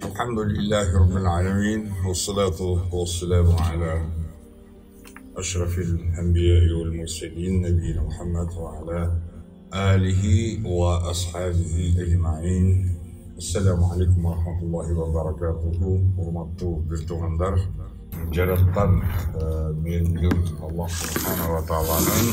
الحمد لله رب العالمين والصلاة والسلام على أشرف الأنبياء والمرسلين نبينا محمد وعلى آله وأصحابه أجمعين. السلام عليكم ورحمة الله وبركاته. Hurmatlı bir tuğanlar, жаратқан менің Allah Subhanahu wa Ta'ala'nın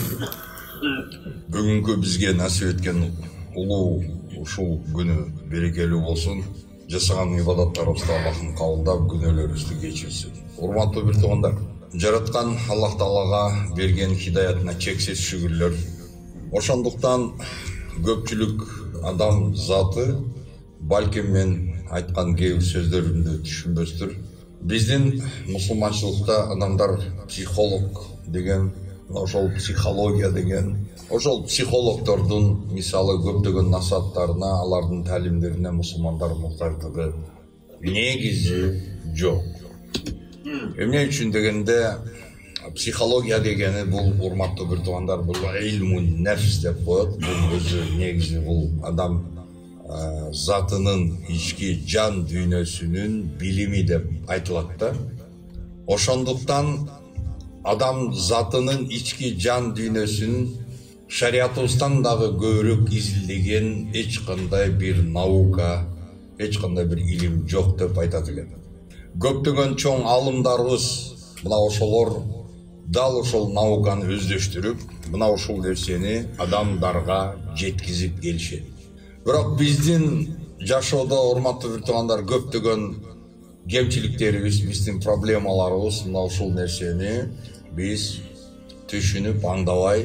бүгінгі бізге насip еткен ұлы ушул күні берекелі болсын. Жасаған ибадаттарыбызды Аллахтың қабылдап, күнәләребезді кечирсин. Урматтуу бир туугандар, жараткан Аллах Таалага берген хидаятына чексиз шүгүрлөр. Ошондуктан көпчүлүк адам заты балким мен айткан кээ бир сөздөрүмдү түшүнбөстүр. Биздин мусулманчылыкта адамдар психолог деген, ошол психология деген, ошол психологдордун мисалы көптөгөн насааттарына, алардын талимдерине мусулмандар муктаждыгы негизи жок. Эмне үчүн дегенде психология дегени бул, урматтуу бир туугандар, бул илмун нефс деп коет. Бул өзү негизи бул адам затынын ички жан дүйнөсүнүн билими деп айтылат да. Ошондуктан адам затынын ички жан дүйнөсүнүн шариятыбыздан дагы көбүрөөк изилдеген эч кандай бир наука, эч кандай бир илим жок деп айтат элем. Көптөгөн чоң алымдарыбыз мына ошолор дал ошол науканы өздөштүрүп, мына ушул нерсени адамдарга жеткизип келишет. Бирок биздин жашоодо, урматтуу бир туугандар, көптөгөн кемчиликтерибиз, биздин проблемаларыбыз мына ушул нерсени биз түшүнүп аңдабай,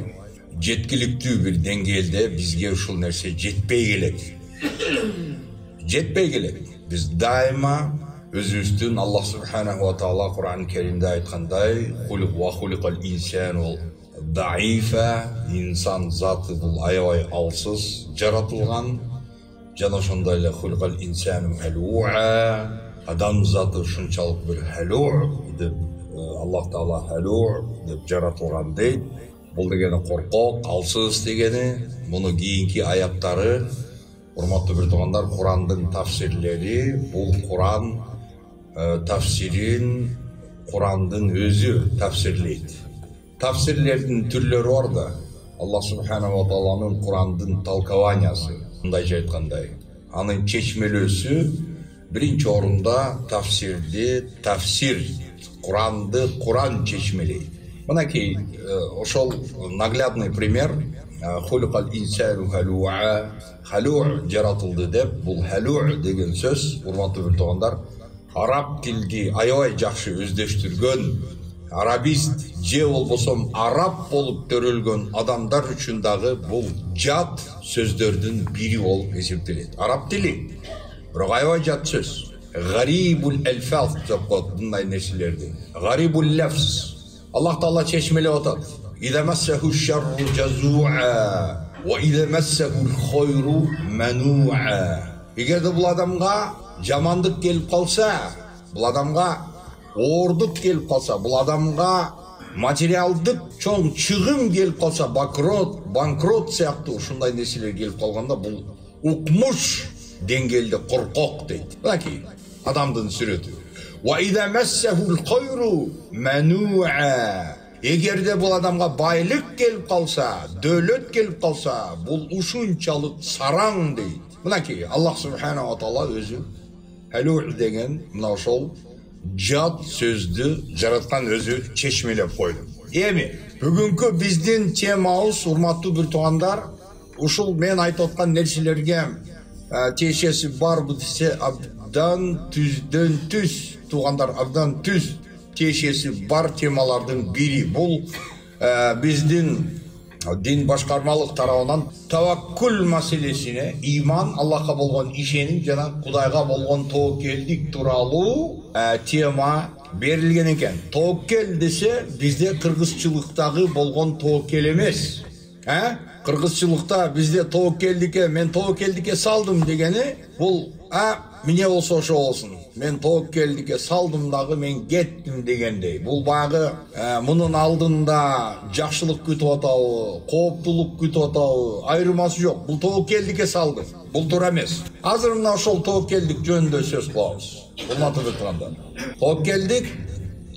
жеткиликтүү бир деңгээлде бизге ушул нерсе жетпей келет. Жетпей келет. Биз дайыма өзүбүздүн Аллах Субханаху ва Таала Кур'ан Керимде айткандай, хуликал инсану даифа, инсан заты бул аябай алсыз жаратылган. Жана ошондой эле хуликал инсану халуа, адам заты ушунчалык бир халу деп Аллах Таала халу деп жаратылган дейт. Бул дегени коркок, алсыз дегени. Муну кийинки аяттары, урматтуу бир туугандар, Курандын тафсирлери, бул Куран тафсирин Курандын өзү тафсирлейт. Тафсирлердин түрлөрү бар да. Аллах Субханаху ва Тааланын Курандын толкованиясы, мындайча айткандай, анын чечмелөөсү биринчи орунда тафсир, Куранды Куран чечмелейт. Мынакей ошол наглядный пример. Хуликал инсану халуа, халу жаратылды деп, бул халу деген сөз, урматтуу бир туугандар, араб тилди аябай жакшы өздөштүргөн арабист же болбосом араб болуп төрөлгөн адамдар үчүн дагы бул жат сөздөрдүн бири болуп эсептелет. Араб тили бирок аябай жат сөз. Гарибул элфаз деп коет мындай нерселерди. Гарибул лафз. Аллах Таала чечмелеп атат. Ида массаху шарру жазуа ва ида массаху хойру мануа. Эгерде бул адамга жамандык келип калса, бул адамга оордук келип калса, бул адамга материалдык чоң чыгым келип калса, банкрот сыяктуу ушундай нерселер келип калганда, бул укмуш деңгээлде коркок дейт. Мынакей адамдын сүрөтү. Ва ида массаху хойру мануа. Эгерде бул адамга байлык келип калса, дөөлөт келип калса, бул ушунчалык сараң дейт. Мынакей Аллах Субханаху ва Таала өзү халу деген мына ошол жат сөздү жараткан өзү чечмелеп койду. Эми бүгүнкү биздин темабыз, урматтуу бир туугандар, ушул мен айтып аткан нерселерге тиешеси барбы десе, абдан түздөн түз туугандар, абдан түз тиешеси бар темалардын бири. Бул биздин дин башкармалык тарабынан таваккул маселесине, иман, Аллахка болгон ишеним жана Кудайга болгон тоокелдик тууралуу тема берилген экен. Тоокел десе бизде кыргызчылыктагы болгон тоокел эмес. Кыргызчылыкта бизде тоокелдикке, мен тоокелдикке салдым дегени, бул эмне болсо ошо болсун. мен тобокелдикке салдым дагы мен кеттим дегендей. Бул багы мунун алдында жакшылык күтүп атабы, кооптулук күтүп атабы, айырмасы жок. Бул тобокелдикке салдым. Бул туура эмес. Азыр мына ошол тобокелдик жөнүндө сөз кылабыз. Урматтуу туугандар. Тобокелдик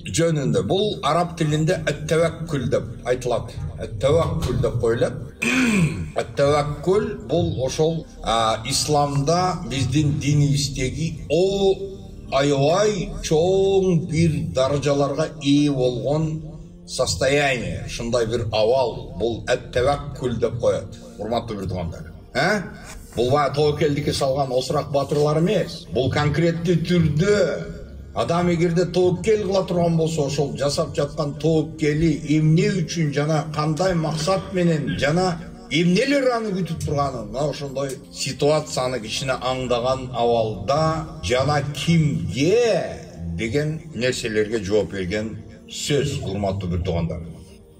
жөнүндө бул араб тилинде ат-таваккул деп айтылат. Ат-таваккул деп коюлат. Ат-таваккул бул ошол исламда биздин динибиздеги аябай чоң бир даражаларга ээ болгон состояние, ушундай бир абал, бул ат-таваккул деп коет. Урматтуу бир туугандар. Бул тобокелдикке салган осурак батырлар эмес. Бул конкреттүү түрдө адам эгерде тобокел кыла турган болсо, ошол жасап жаткан тобокели эмне үчүн жана кандай максат менен жана эмнелер аны күтүп турганын, мына ошондой ситуацияны кичине аңдаган абалда жана кимге деген нерселерге жооп берген сөз. Урматтуу бир туугандар.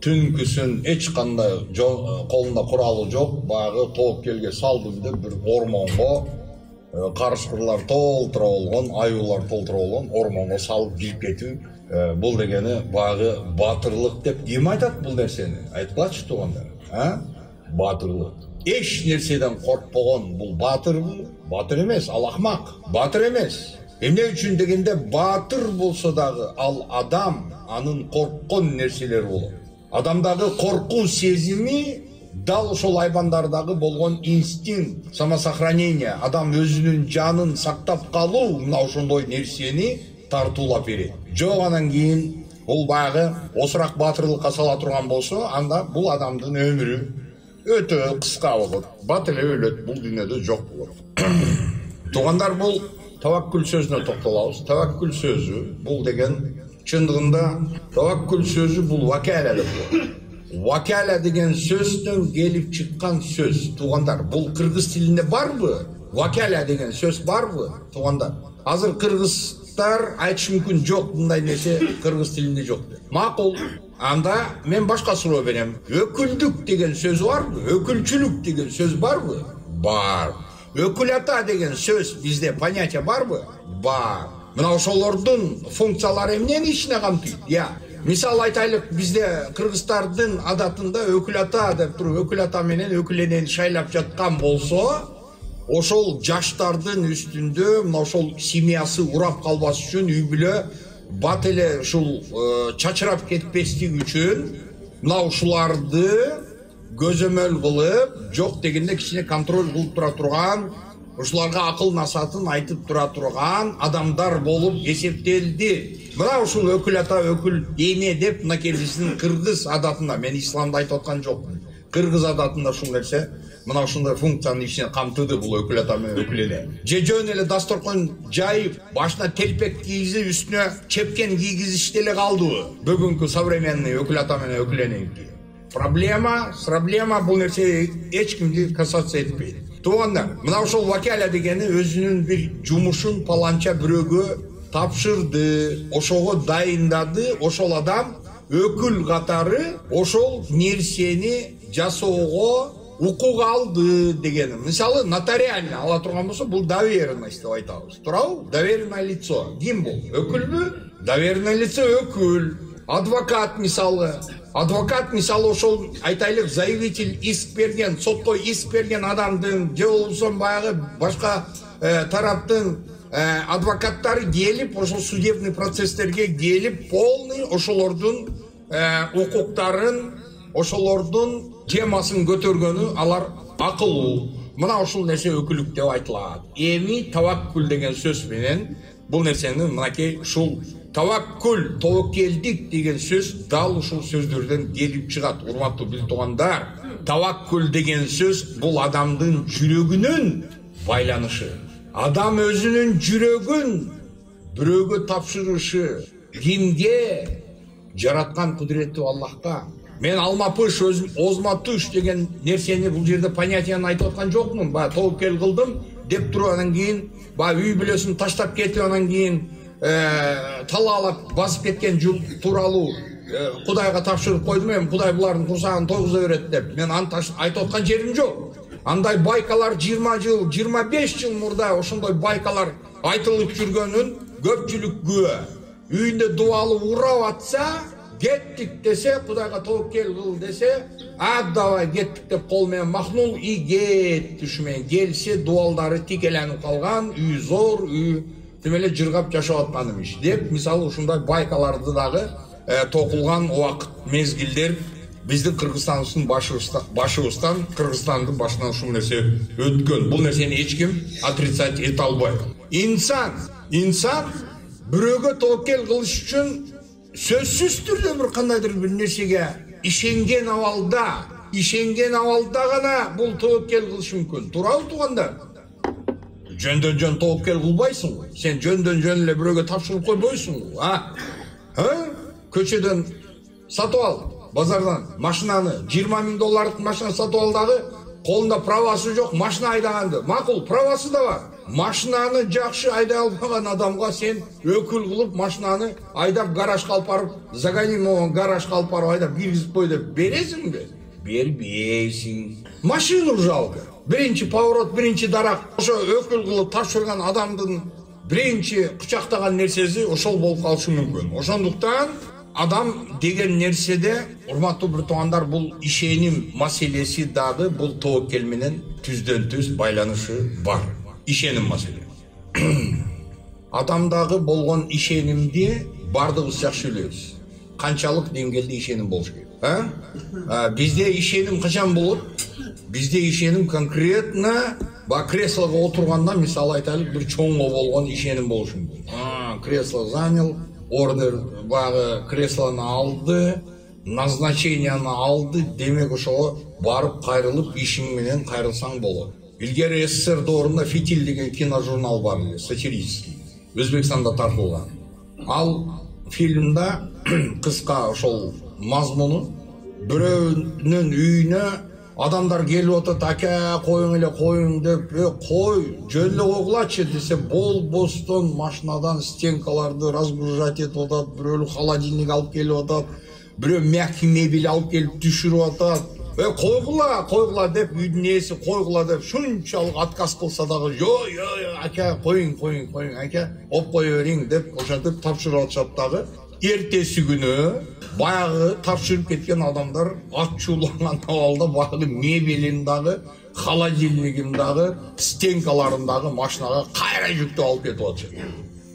Түнкүсүн эч кандай колунда куралы жок, багы тобокелге салдым деп бир ормонго карышкырлар толтура болгон, аюулар толтура болгон ормонго салып кирип кетүү, бул дегени багы батырлык деп ким айтат бул нерсени? Айткылачы туугандар. Батырлык. Эч нерседен коркпогон бул батырбы? Батыр эмес, ал акмак. Батыр эмес. Эмне үчүн дегенде батыр болсо дагы ал адам, анын корккон нерселери болот. Адамдагы коркуу сезими дал ошол айбандардагы болгон инстинкт, самосохранение, адам өзүнүн жанын сактап калуу, мына ошондой нерсени тартуулап берет. Жок анан кийин бул багы осурак батырлыкка сала турган болсо, анда бул адамдын өмүрү өтө кыска болот. Бат эле өлөт, бул дүйнөдө жок болот. Туугандар, бул таваккул сөзүнө токтолобуз. Таваккул сөзү бул деген чындыгында таваккул сөзү бул вакала деп коет. Вакала деген сөздөн келип чыккан сөз. Туугандар, бул кыргыз тилинде барбы? Вакала деген сөз барбы? Туугандар, азыр кыргыздар айтышы мүмкүн, жок, мындай нерсе кыргыз тилинде жок деп. Макул. Анда мен башка суроо берем. Өкүлдүк деген сөз барбы? Өкүлчүлүк деген сөз барбы? Бар. Өкүлата деген сөз бизде понятие барбы? Бар. Мына ошолордун функциялары эмнени ичине камтыйт? Мисал айтайлык, бизде кыргыздардын адатында өкүлата деп туруп, өкүлата менен өкүленени шайлап жаткан болсо, ошол жаштардын үстүндө мына ошол семьясы урап калбас үчүн, үй бүлө бат эле ушул чачырап кетпестик үчүн мына ушуларды көзөмөл кылып, жок дегенде кичине контроль кылып тура турган, ушуларга акыл насатын айтып тура турган адамдар болуп эсептелди. Мына ушул өкүлата, өкүл эне деп мына биздин кыргыз адатында, мен исламда айтып аткан жокмун. Кыргыз адатында ушул нерсе мына ушундай функцияны ичине камтыды бул өкүлата менен өкүлене. Жөн эле дасторкон жайып, башына телпек кийгизип, үстүнө чепкен кийгизиште эле калдыбы бүгүнкү современный өкүлата менен өкүленеки? Проблема бул нерсе эч кимди касаться этпейт. Туугандар, мына ошол вакала дегени өзүнүн бир жумушун паланча бирөөгө тапшырды, ошого дайындады, ошол адам өкүл катары ошол нерсени жасоого укук алды дегени. Мисалы, нотариально ала турган болсо, бул доверенность деп айтабыз. Туурабы? Доверенное лицо. Ким бул? Өкүлбү? Доверенное лицо өкүл. Адвокат мисалы. Адвокат мисалы ошол айтайлык заявитель иск берген, сотко иск берген адамдын же болбосо баягы башка тараптын адвокаттары келип, ошол судебный процесстерге келип, полный ошолордун укуктарын, ошолордун темасын көтөргөнү алар акылуу. Мына ушул нерсе өкүлүк деп айтылат. Эми таваккул деген сөз менен бул нерсени мынакей ушул таваккул, тобокелдик деген сөз дал ушул сөздөрдөн келип чыгат. Урматтуу бир туугандар, таваккул деген сөз бул адамдын жүрөгүнүн байланышы. Адам өзүнүн жүрөгүн бирөөгө тапшырышы. Кимге? Жараткан кудуреттүү Аллахка. Мен алмапыш, озма туш деген нерсени бул жерде понятияны айтып аткан жокмун. Баягы тобокел кылдым деп туруп, анан кийин баягы үй бүлөсүн таштап кетип, анан кийин талаалап басып кеткен тууралуу Кудайга тапшырып койдум, эми Кудай булардын курсагын тойгуза берет деп. Мен аны айтып аткан жерим жок. Андай байкалар 20 жыл, 25 жыл мурда ошондой байкалар айтылып жүргөнүн көпчүлүк күбө. Үйүндө дуалы урап атса, кеттик десе, Кудайга тоокел кыл десе, давай кеттик деп кол менен махнул и кетти. Ушу менен келсе, дуалдары тикеленип калган, үй зор, үй тим эле жыргап жашап аткан эмиш деп, мисалы ушундай байкаларды дагы токулган убакыт мезгилдер биздин Кыргызстандын башыбыздан, Кыргызстандын башынан ушул нерсе өткөн. Бул нерсени эч ким отрицать эте албайт. Инсан бирөөгө тоокел кылыш үчүн сөзсүз түрдө бир кандайдыр бир нерсеге ишенген абалда гана бул тоокел кылыш мүмкүн. Туурабы туугандар? Жөндөн жөн тоокел кылбайсың го. Сен жөндөн жөн эле бирөөгө тапшырып койбойсуң го. Көчөдөн сатып ал, базардан машинаны, $20,000 машина сатып ал дагы, колунда правасы жок, машина айдаганды. Макул, правасы да бар. Машинаны жакшы айдай албаган адамга сен өкүл кылып машинаны айдап гаражга алып барып, загонимован гаражга алып барып айдап киргизип кой деп бересиңби? Бербейсиң. Машина жалко. Биринчи поворот, биринчи дарак, ошо өкүл кылып тапшырган адамдын биринчи кучактаган нерсеси ошол болуп калышы мүмкүн. Ошондуктан адам деген нерседе, урматтуу бир туугандар, бул ишеним маселеси дагы бул тоокел менен түздөн түз байланышы бар. Ишеним маселе. Адамдагы болгон ишенимди бардыгыбыз жакшы билебиз. Канчалык деңгээлде ишеним болуш керек? Бизде ишеним качан болот? Бизде ишеним конкретно креслого отурганда, мисалы айтайлык, бир чоңго болгон ишеним болуш мүмкүн. Кресло занял, ордер креслону алды, назначенияны алды, демек ошого барып кайрылып ишиң менен кайрылсаң болот. Илгери СССР доорунда «Фитиль» деген киножурнал бар эле, сатирический, Өзбекстанда тартылган. Ал фильмда кыска ошол мазмуну, бирөөнүн үйүнө адамдар келип атат, аке коюң эле коюң деп, кой жөн эле койгулачы десе, болбостон машинадан стенкаларды разгружать этип атат, бирөө холодильник алып келип атат, бирөө мягкий мебель алып келип түшүрүп атат. Койгула деп, үйдүн ээси койгула деп шунчалык отказ кылса дагы, жок, аке коюң, аке оп кое бериң деп ошентип тапшырып атышат дагы. Эртеси күнү баягы тапшырып кеткен адамдар ачууланган абалда баягы мебелин дагы, холодильнигин дагы, стенкаларын дагы машинага кайра жүктөп алып кетип атышат.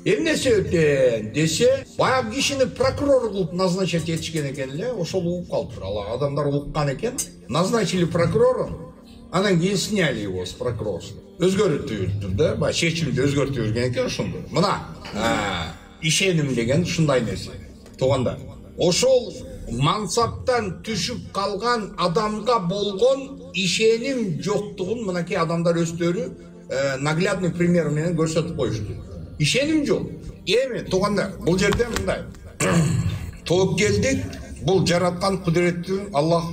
Эмнесе өтөн десе, баягы кишини прокурор кылып назначать этишкен экен эле, ошол угуп калыптыр. Ал адамдар уккан экен, назначили прокурором, анан кийин сняли его с прокурорства. Өзгөртүптүр да, баягы чечимди өзгөртүп берген экен ошондо. Мына, ишеним деген ушундай нерсе. Туугандар, ошол мансаптан түшүп калган адамга болгон ишеним жоктугун мынакей адамдар өздөрү наглядный пример менен көрсөтүп коюшту. Ишеним жок. Эми туугандар, бул жерде мындай. Тоокелдик бул жараткан кудуреттүү Аллах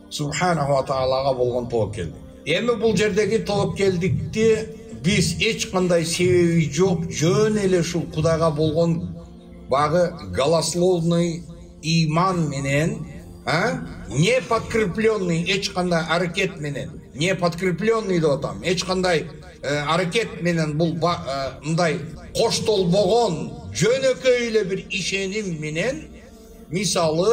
субханаху ва таалага болгон тоокелдик. Эми бул жердеги тоокелдикти биз эч кандай себеби жок, жөн эле ушул Кудайга болгон багы голословный иман менен, не подкрепленный эч кандай аракет менен, не подкрепленный деп атам, эч кандай аракет менен бул мындай коштолбогон жөнөкөй эле бир ишеним менен, мисалы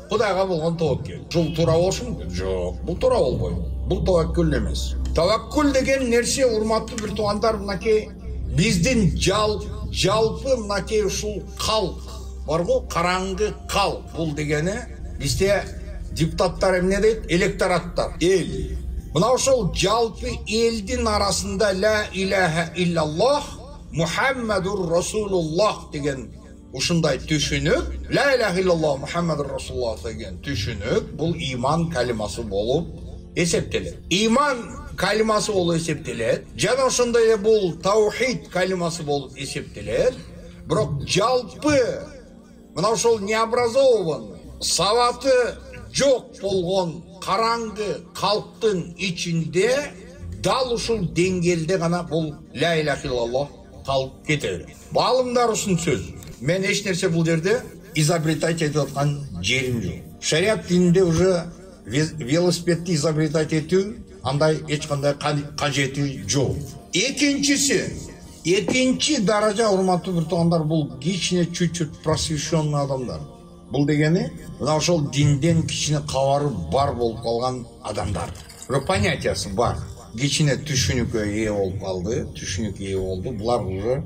Кудайга болгон тоокел. Ушул туура болушу мүмкүн? Жок, бул туура болбойт. Бул таваккул эмес. Таваккул деген нерсе, урматтуу бир туугандар, мынакей биздин жалпы мынакей ушул калк барго, караңгы калк. Бул дегени бизде депутаттар эмне дейт? Электораттар, эл. Мына ошол жалпы элдин арасында ла иляха иллаллах Мухаммадур Расулуллах деген ушундай түшүнүк, ла иляха иллаллах Мухаммадур Расулуллах деген түшүнүк, бул иман калимасы болуп эсептелет. Иман калимасы болуп эсептелет. Жана ошондой эле бул таухид калимасы болуп эсептелет. Бирок жалпы мына ошол необразованный, сабаты жок болгон караңгы калктын ичинде дал ушул деңгээлде гана бул ла иляха иллаллах калып кете берет. Баалымдар ушун сөз. Мен эч нерсе бул жерде изобретать этип аткан жерим жок. Шариат дининде уже велосипедти изобретать этүү андай эч кандай кажети жок. Экинчиси, Екінші даража урматтуу бір туғандар, бұл кичине чуть-чуть просвещенный адамдар. Бұл дегені, мына ошол динден кичине кабары бар болып калган адамдар. Бір понятиясы бар. Кичине түшүнүккө ээ болуп калды, түшүнүк ээ болду. Булар уже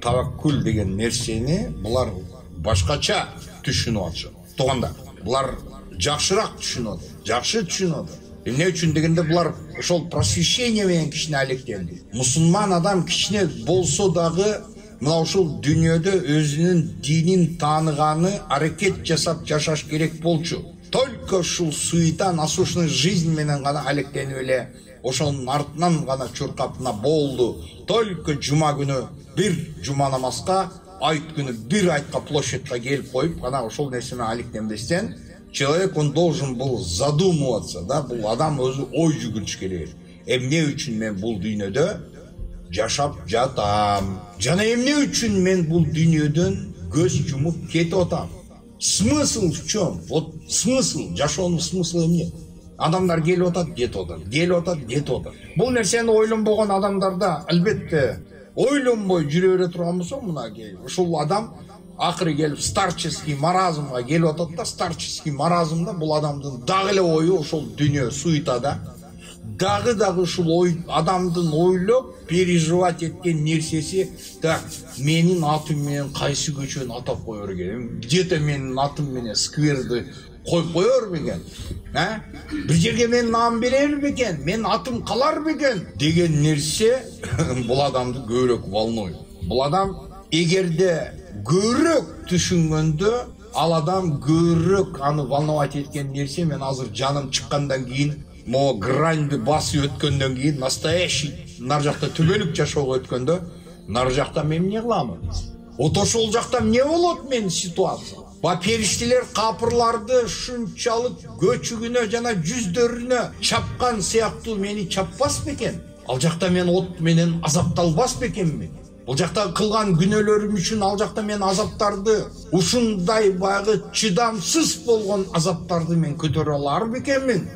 таваккул деген нерсени булар башкача түшүнүп атышат. Туғандар, булар жакшыраак түшүнүп атат, жакшы түшүнүп атат. Эмне үчүн дегенде булар ошол просвещение менен кичине алектенди. Мусулман адам кичине болсо дагы мына ушул дүйнөдө өзүнүн динин тааныганы, аракет жасап жашаш керек болчу. Только ушул суета, насущный жизнь менен гана алектенип эле, ошонун артынан гана чуркапна болду. Только жума күнү бир жума намазга, айт күнү бир айтка площадька келип коюп, гана ошол нерсе менен алектенбестен, человек он должен был задумываться, да, бул адам өзү ой жүгүрүш керек. Эмне үчүн мен бул дүйнөдө жашап жатам? Жана эмне үчүн мен бул дүйнөдөн көз жумуп кетип атам? Смысл в чем? Вот смысл, жашоонун смыслы эмне? Адамдар келип атат, кетип атат, келип атат, кетип атат. Бул нерсени ойлонбогон адамдарда албетте ойлонбой жүрө бере турган болсо, мына ушул адам акыры келип старческий маразмга келип атат да, старческий маразмда бул адамдын дагы эле ою ошол дүйнө суетада, дагы ушул ой адамдын ойлоп переживать эткен нерсеси, так, менин атым менен кайсы көчөнү атап коёр экен, где-то менин атым менен скверди коюп коёр бекен, бир жерге менин наам берер бекен, менин атым калар бекен деген нерсе бул адамды көбүрөөк волнует. Бул адам эгерде көбүрөөк түшүнгөндө, ал адам көбүрөөк аны волновать эткен нерсе, мен азыр жаным чыккандан кийин, мо граньды басып өткөндөн кийин, настоящий нар жакта түбөлүк жашоого өткөндө, нар жакта мен эмне кыламын? Вот ошол жакта эмне болот менин ситуация? Периштелер капырларды шунчалык көчүгүнө жана жүздөрүнө чапкан сыяктуу мени чаппас бекен? Ал жакта мен от менен азапталбас бекенмин? Бул жакта кылган күнөөлөрүм үчүн ал жакта мен азаптарды, ушундай баягы чыдамсыз болгон азаптарды мен көтөрө алар бекенмин?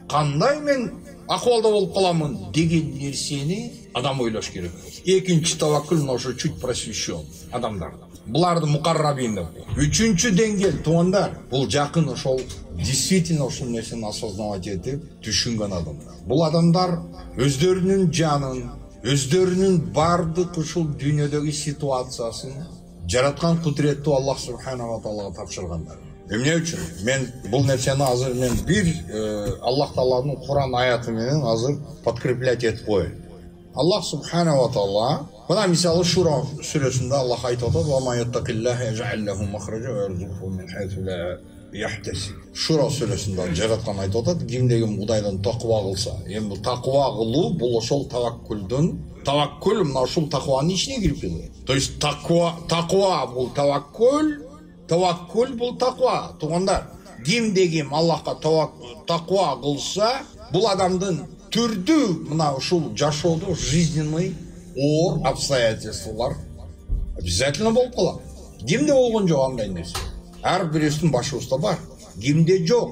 Кандай мен акыбалда болуп каламын деген нерсени адам ойлош керек. Экинчи таваккул ошо чуть просвещен адамдарда. Буларды мукаррабин деп. Үчүнчү деңгэл тугандар, бул жакын ошол действительно ошол нерсени осознавать этип түшүнгөн адамдар. Бул адамдар өздөрүнүн жанын, өздөрүнүн бардык ушул дүйнөдөгү ситуациясын жараткан кудуреттүү Аллах субханаху ва таалага тапшыргандар. Эмне үчүн? Мен бул нерсени азыр мен бир Аллах Тааланын Куран аяты менен азыр подкреплять этип коеюн. Аллах субханаху ва таала, мына мисалы Шура сүрөсүндө Аллах айтып атат: "Ва ма яттакиллаха яж'ал лаху махража ва ярзуқху мин хайсу ла яхтасиб." Шура сүрөсүндө жараткан айтып атат: "Кимде ким Кудайдан таква кылса." Эми бул таква кылуу бул ошол таваккулдун, таваккул мына ушул такванын ичине кирип келет. То есть таква бул таваккул, таваккул бул таква. Тугандар, кимде ким Аллахка таква кылса, бул адамдын түрдүү мына ушул жашоодо жизненный оор обстоятельстволар обязательно болуп калат. Кимде болгон жок андай нерсе? Ар бирөөбүздүн башыбызда бар. Кимде жок?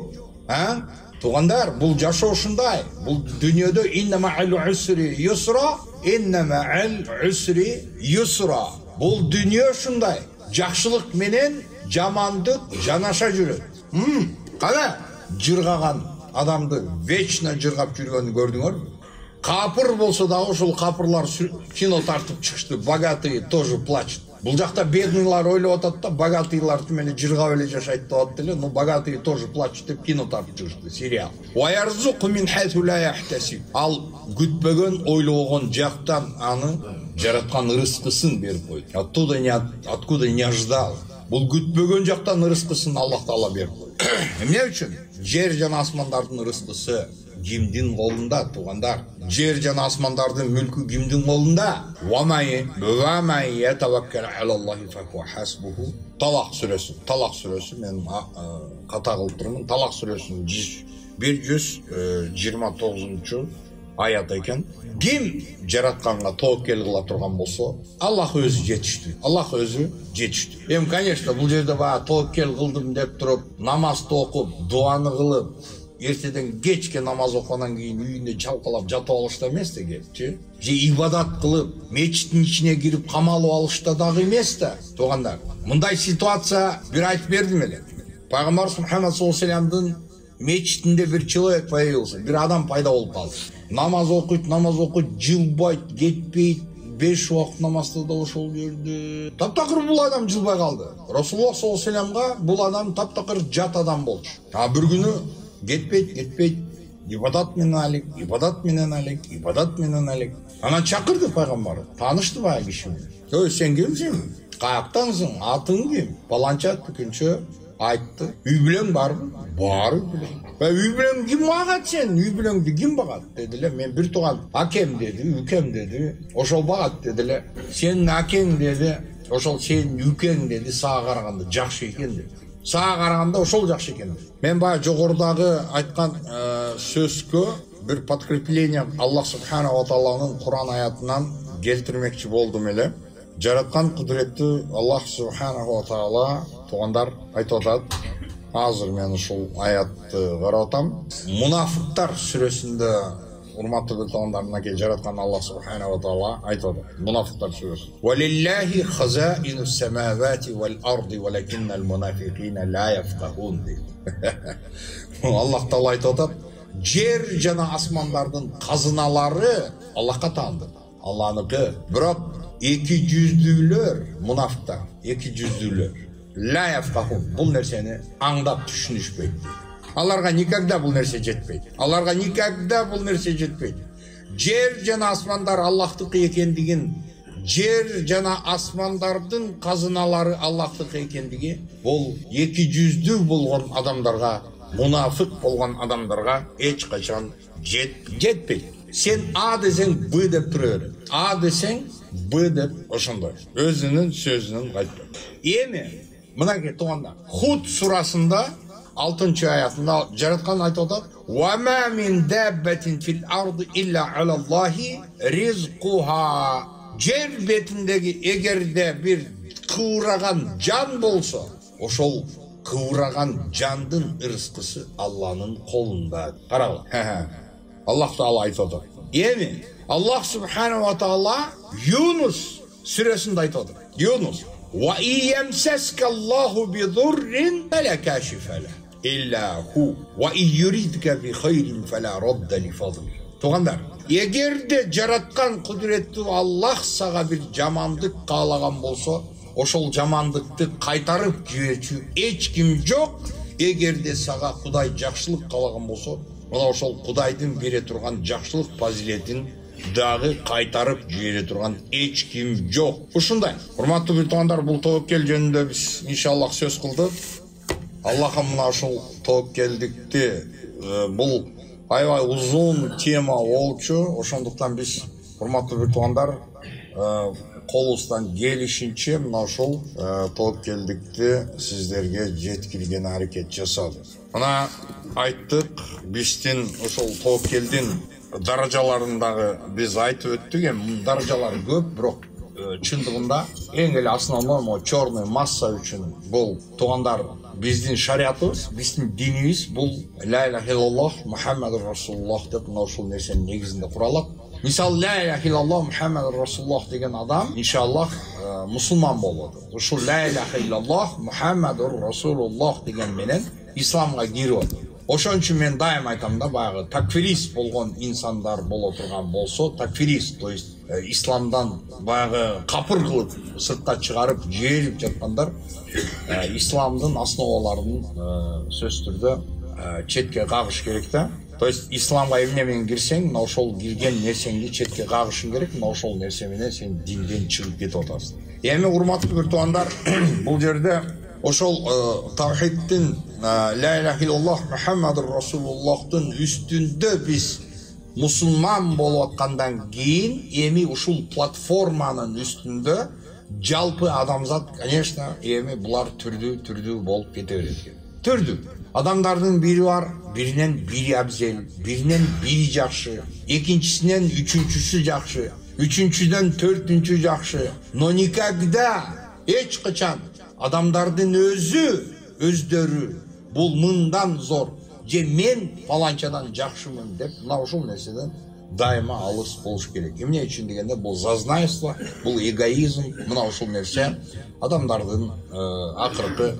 Тугандар, бул жашоо ушундай. Бул дүйнөдө иннама аль-усри юсра, иннама аль-усри юсра. Бул дүйнө ушундай. Жакшылык менен жамандык жанаша жүрөт. Кана жыргаган адамды вечно жыргап жүргөнүн көрдүңөрбү? Капыр болсо да ошол капырлар кино тартып чыкты. Богатые тоже плачут. Бул жакта бедныйлар ойлоп атат да, богатыйлар менен жыргап эле жашайт деп атат эле. Но богатые тоже плачут деп кино тартып чыкты, сериал. Ва ярзуқу мин хайсу ла яхтасиб. Ал күтпөгөн, ойлогон жактан аны жараткан рызкысын берип койду. Откуда не ожидал. Бул күтпөгөн жактан рызкысын Аллах Таала берип койду. Эмне үчүн? Жер жана асмандардын рызкысы кимдин колунда, тугандар? Жер жана асмандардын мүлкү кимдин колунда? Ва май ятаваккал алаллахи фахуа хасбуху. Талак сүрөсү мен ката кылып турмун. Талак сүрөсүнүн 129 аят экен. Ким жаратканга тоокел кыла турган болсо, Аллах өзү жетиштүү. Эми, конечно, бул жерде баа тоокел кылдым деп туруп, намазды окуп, дуаны кылып, ертеден кечке намаз оқығаннан кейін үйінде жалқалап жатып алышта емес де же ибадат қылып мечіттің ішіне кіріп қамалып алышта дағы емес та. Туғандар, мұндай ситуация бір айтып бердім еле. Пайғамбар Мұхаммад саллаллаху алейхи вассаламдың мечітінде бір человек появился, бір адам пайда болып қалды. Намаз оқиды, жылбайды, кетпейді, 5 уақыт намазды да ошол жерде. Таптақыр бұл адам жылбай қалды. Расулуллах саллаллаху алейхи вассаламға бұл адам таптақыр жат адам болды. Бір күні кетпейді, ибадат менен алек. Ана шақырды пайғамбар, танышты бай кишимен. Сен кімсің? Қаяқтансың? Атың кім? Паланча түкінші айтты. Үй білең бар ма? Бар үй білең. Үй білең кім бағат сен? Үй білеңді кім бағат? Деділе. Мен бір туған акем деді, үкем деді. Ошол бағат деділе. Сенің акең деді, ошол сенің үкең деді, саға қарағанда жақшы екен деді. Саға қарағанда ошол жақшы екен деді. Мен бай жоғырдағы айтқан сөзгө бір подкрепление Аллах Субханаху ва Тааланың Құран аятынан келтірмекші болдым еле. Жаратқан құдіретті Аллах Субханаху ва Таала туғандар айтып атады. Азыр мен ушул аятты карап атам. Мунафиктар сүресинде урматтуу туғандар мынакей жараткан Аллах Субханаху ва Таала айтып атат. Мунафиктар сүрөсү. Валиллахи хазаинус самавати вал арди валакиннал мунафиқина ла яфқахун. Аллах Таала айтып атат. Жер жана асмандардын казыналары Аллахка таанды. Аллахныкы. Бирок эки жүздүүлөр, мунафиктар, эки жүздүүлөр. Ла яфқахун. Бул нерсени аңдап түшүнүшпөйт. Аларга никогда бул нерсе жетпейт. Жер жана асмандар Аллахтыкы экендигин, жер жана асмандардын казыналары Аллахтыкы экендиги, бул эки жүздүү болгон адамдарга, мунафик болгон адамдарга эч качан жетпейт. Сен А десең Б деп тура бер. А десең Б деп ошондой. Өзүнүн сөзүнөн кайтпайт. Эми мынакей туганда Худ сурасында 6-чы аятында жараткан айтып атат: "Ва ма мин даббатин фил арди илля алаллахи ризқуха." Жер бетиндеги эгерде бир кыураган жан болсо, ошол кыураган жандын ырыскысы Алланын колунда. Карагыла. Аллах Таала айтып атат. Эми Аллах Субханаху ва Таала Юнус сүресинде айтып атат. Юнус: "Ва иямсаскаллаху бидуррин фала кашифа ла илля ху ва юридка би хайрин фала радда ли фадли." Тугандар, эгерде жараткан кудуреттүү Аллах сага бир жамандык каалаган болсо, ошол жамандыкты кайтарып жиберчү эч ким жок. Эгерде сага Кудай жакшылык каалаган болсо, мына ошол Кудайдын бере турган жакшылык фазилетин дагы кайтарып жибере турган эч ким жок. Ушундай. Урматтуу биртугандар, бул тоокел жөнүндө биз иншаллах сөз кылдык. Аллахка мына ушул тоокелдикти бул аябай узун тема болчу. Ошондуктан биз урматтуу биртугандар колубуздан келишинче мына ушул тоокелдикти сиздерге жеткирген аракет жасадык. Мына айттык, биздин ошол тоокелдин даражаларындагы биз айтып өттүк. Эми даражалар көп, бирок чындыгында эң эле основной черный масса үчүн бул тугандар биздин шариатыбыз, биздин динибиз бул ла иляха иллаллах Мухаммадур Расулуллах деп мына ушул нерсенин негизинде куралат. Мисалы ла иляха иллаллах Мухаммадур Расулуллах деген адам иншаллах мусулман болот. Ушул ла иляха иллаллах Мухаммадур Расулуллах деген менен исламга кирип атат. Ошон үчүн мен дайым айтам да, баягы такфирист болгон инсандар боло турган болсо, такфирист, то есть исламдан баягы капыр кылып сыртка чыгарып жиберип жаткандар исламдын основаларын сөзсүз түрдө четке кагыш керек да. То есть исламга эмне менен кирсең, мына ошол кирген нерсеңди четке кагышың керек, мына ошол нерсе менен сен динден чыгып кетип атасың. Эми урматтуу биртугандар, бул жерде ошол тавхиддин ла иляха иллаллах Мухаммадур Расулуллахтын үстүндө биз мусулман болуп аткандан кийин эми ушул платформанын үстүндө жалпы адамзат, конечно, эми булар түрдүү болуп кете берет. Түрдүү. Адамдардын бири бар, биринен бири абзел, биринен бири жакшы, экинчисинен үчүнчүсү жакшы, үчүнчүдөн төртүнчү жакшы. Но никогда эч качан адамдардын өздөрү бул мындан зор, же мен фаланчадан жакшымын деп мына ушул нерседен дайыма алыс болуш керек. Эмне үчүн дегенде бул зазнайство, бул эгоизм, мына ушул нерсе адамдардын акыркы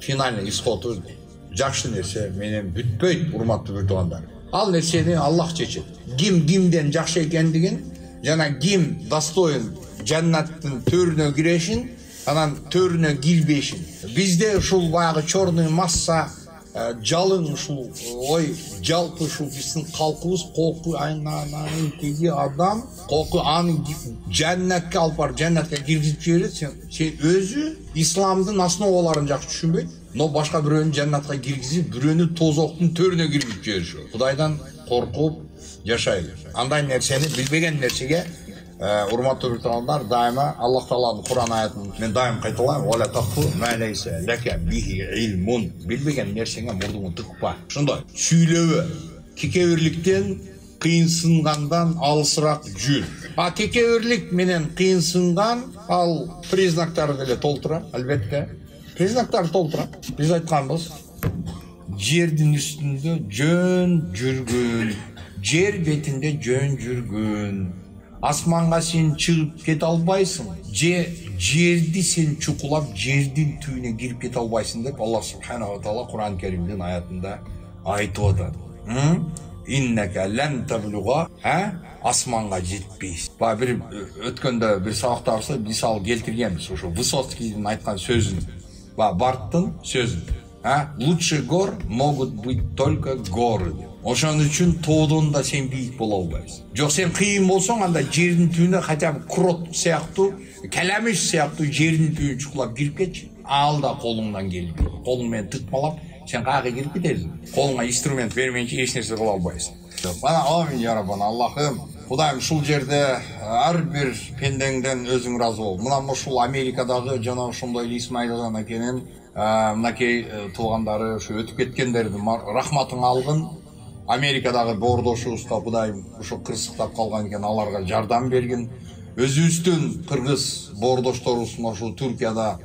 финальный исходу жакшы нерсе менен бүтпөйт, урматтуу bir туугандар. Ал нерсени Аллах чечет. Ким кимден жакшы экендигин жана ким достоин жаннаттын төрүнө кирешин, анан төрүнө кирбешин. Бизде ушул баягы черный масса жалын ушул ой жалпы ушул биздин калкыбыз колку айнанын теги адам колку аны жаннатка алып барып жаннатка киргизип жиберет. Сен өзү исламдын основаларын жакшы түшүнбөйт, но башка бирөөнү жаннатка киргизип, бирөөнү тозоктун төрүнө киргизип жиберишип. Кудайдан коркуп жашайлы. Андай нерсени билбеген нерсеге урматтуу bir туугандар, дайыма Аллах Тааланын Кур'ан аятын мен дайым кайталайм. Вала тaqfu ма лейса лака бихи илмун. Билбеген нерсеңе мурдуңду тыкпа. Ошондой сүйлөбө. Кекебирликтен, кыйынсынгандан алысыраак жүр. Кекебирлик менен кыйынсынган ал признактары деле толтура, албетте. Признактар толтура. Биз айтканбыз, жердин үстүндө жөн жүргөн, жер бетинде жөн жүргөн. Асманга сен чыгып кете албайсың, жерди сен чукулап, жердин түбүнө кирип кете албайсың деп Аллах субханаху ва таала Кур'ан Керимдин аятында айтып атат. Иннека лан таблуга, асманга жетпейсиң. Бир өткөндө бир сабактабызда мисал келтиргенбиз, ошо Высоцкийдин айткан сөзүн, Барттын сөзүн. Лучше гор могут быть только горы. Ошон үчүн тоодон да сен бийик боло албайсың. Жок, сен кыйын болсоң, анда жердин түбүнө хотя бы крот сыяктуу, каламиш сыяктуу жердин түбүнө чукулап кирип кетчи. Ал да колуңдан келип, колуң менен тыкмалап, сен каяка кирип кетесиң. Колуңа инструмент бермейинче эч нерсе кыла албайсың. Мана амин я раббана, Аллахым, Кудайым ушул жерде ар бир пендеңден өзүң ыраазы бол. Мына ушул Америкадагы жана ошондой эле Исмаил акенин мынакей туугандары ушу өтүп кеткендердин рахматын алгын. Америкадагы боордошубузга Кудайым ушу кырсыктап калган экен, аларга жардам бергин. Өзүбүздүн кыргыз боордошторубуз ушул Түркияда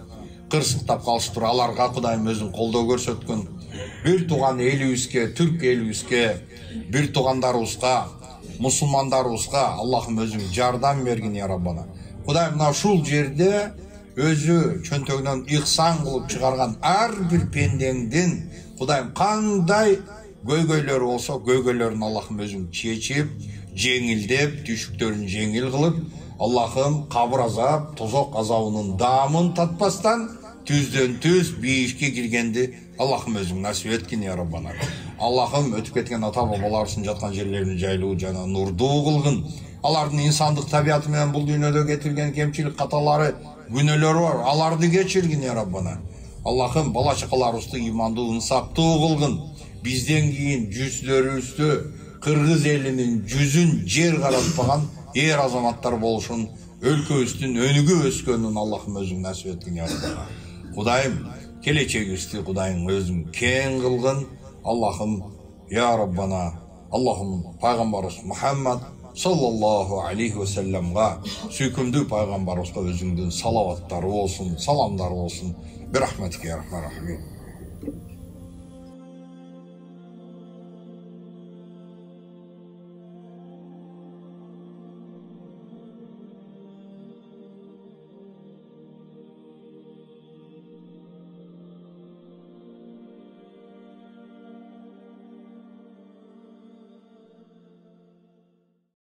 кырсыктап калыштыр, аларга Кудайым өзүң колдоо көрсөткүн. Бир тууган элибизге, түрк элибизге, бир туугандарыбызга, мусулмандарыбызга Аллахым өзүң жардам бергин я Раббана. Кудайым мына ушул жерде өзү чөнтөгүнөн ыхсан кылып чыгарган ар бир пендеңдин Кудайым кандай көйгөйлөрү болсо, көйгөйлөрүн Аллахым өзүң чечип, жеңилдеп, түшүктөрүн жеңил кылып, Аллахым кабыр азап, тозок азабынын даамын татпастан түздөн түз бийишке киргенди Аллахым өзүң насип эткин я Раббана. Аллахым өтүп кеткен ата бабаларыбыздын жаткан жерлерин жайлуу жана нурдуу кылгын. Алардын инсандык табияты менен бул дүйнөдө кетирген кемчилик каталары, күнөөлөрү бар, аларды кечиргин я Раббана. Аллахым бала чакаларыбызды имандуу, ынсаптуу кылгын. Бизден кийин жүзлөрүбүздү кыргыз элинин жүзүн жер каратпаган эр азаматтар болушун, өлкөбүздүн өнүгүп өскөнүн Аллахым өзүң насип эткин я Раббана. Кудайым, келечегибизди Кудайым өзүң кең кылгын. Аллахым я Раббана, Аллахым пайгамбарыбыз Мухаммад саллаллаху алейхи ва салламга, сүйкүмдүү пайгамбарыбызга өзүңдүн салаваттары болсун, саламдары болсун. Бирахметке я рахман рахим.